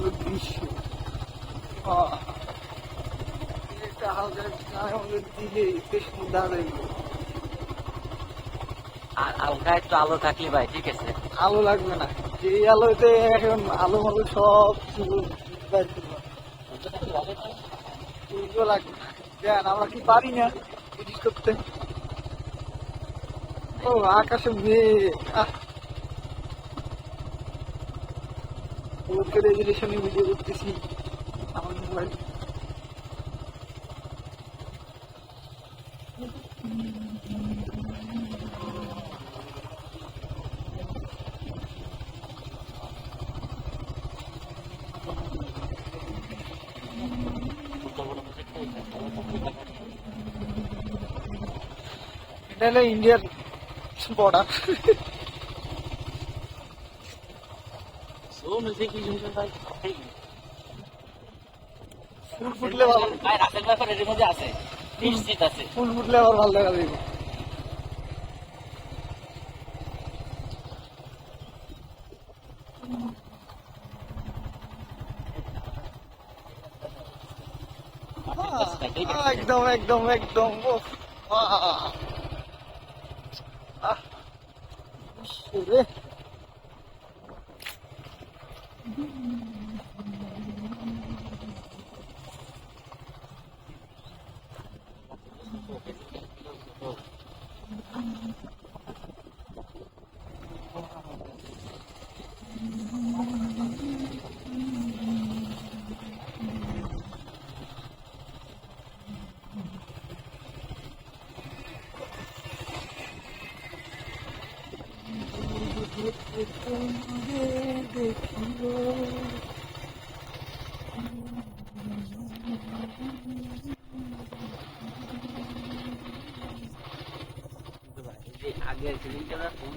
সুন্দর দৃশ্য। একটা হালকা আমাদের দিকে বেশ দাঁড়াই আর হালকা একটু আলো থাকলে ভাই ঠিক আছে। আলো লাগবে না, এই আলোতে এখন আলো মালো সব লাগবে না। দেন আমরা কি পারি না এডিট করতে? ও আকাশে মেঘ, রেজুলেশনে ভিডিও করতেছি আমার মোবাইল। এটা হলো ইন্ডিয়ার বর্ডার। ফুল ফুটলে ভালো, ফুল ফুটলে আবার ভালো দেখা যাবে। একদম একদম একদম রে। আগের ফিলিংটা ফুল,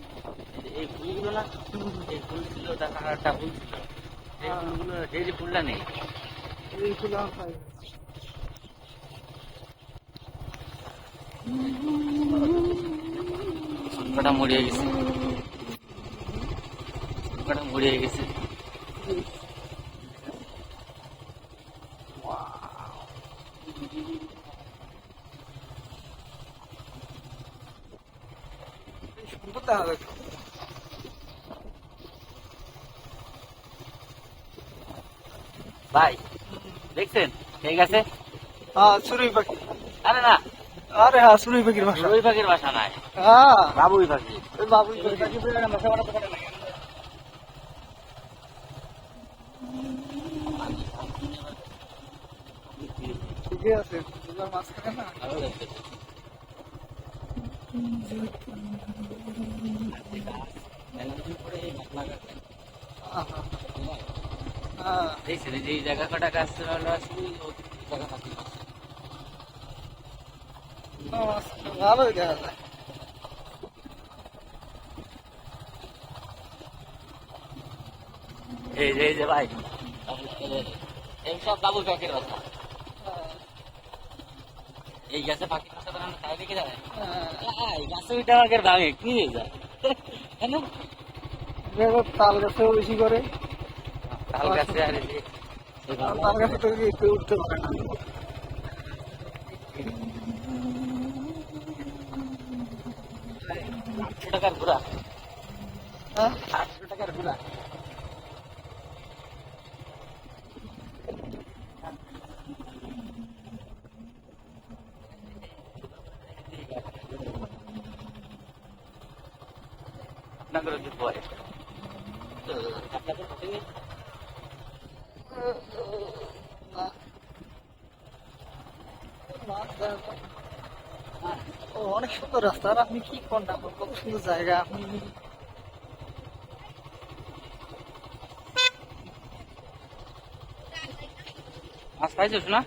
এই ফুলগুলো না, এই ফুল ছিল দেখা একটা ফুল ছিল, এই ফুলগুলো যে ফুলটা নেই, এই ফুল আমার পাই ফুলকাটা মরিয়ে গেছে, ফুলকাটা মরিয়ে গেছে। সুন্দর দেখা যাচ্ছে। ভাই দেখছেন ঠিক আছে? হ্যাঁ চড়ুই পাখি। আরে না, আরে হ্যাঁ চড়ুই পাখির বাসা। চড়ুই পাখির বাসা নাই, হ্যাঁ বাবুই পাখি। ওই বাবুই পাখি। ঠিকই আছে, দুলার মাঝখানে না। হ্যাঁ দেখছেন যে এই জায়গা কটা গাছ জায়গা থাকি, ভালোই দেখা যায়। এই যে ভাই এইসব বাবুই পাখির বাসা। এই গাছে পাখি বাসা বানানো তাই দেখে যাবে, এই গাছে ওইটা আমাকে ভাঙে কি হয়ে যায় তাল গাছে বেশি করে, তাল গাছে। আর তাল গাছে তো কেউ উঠতে পারে না। 800 টাকার ঘোড়া, হ্যাঁ 800 টাকার ঘোড়া। পরে ও অনেক সুন্দর রাস্তা। আর আপনি কি কোনটা, কত সুন্দর জায়গা। আপনি মাছ পাইছিস না?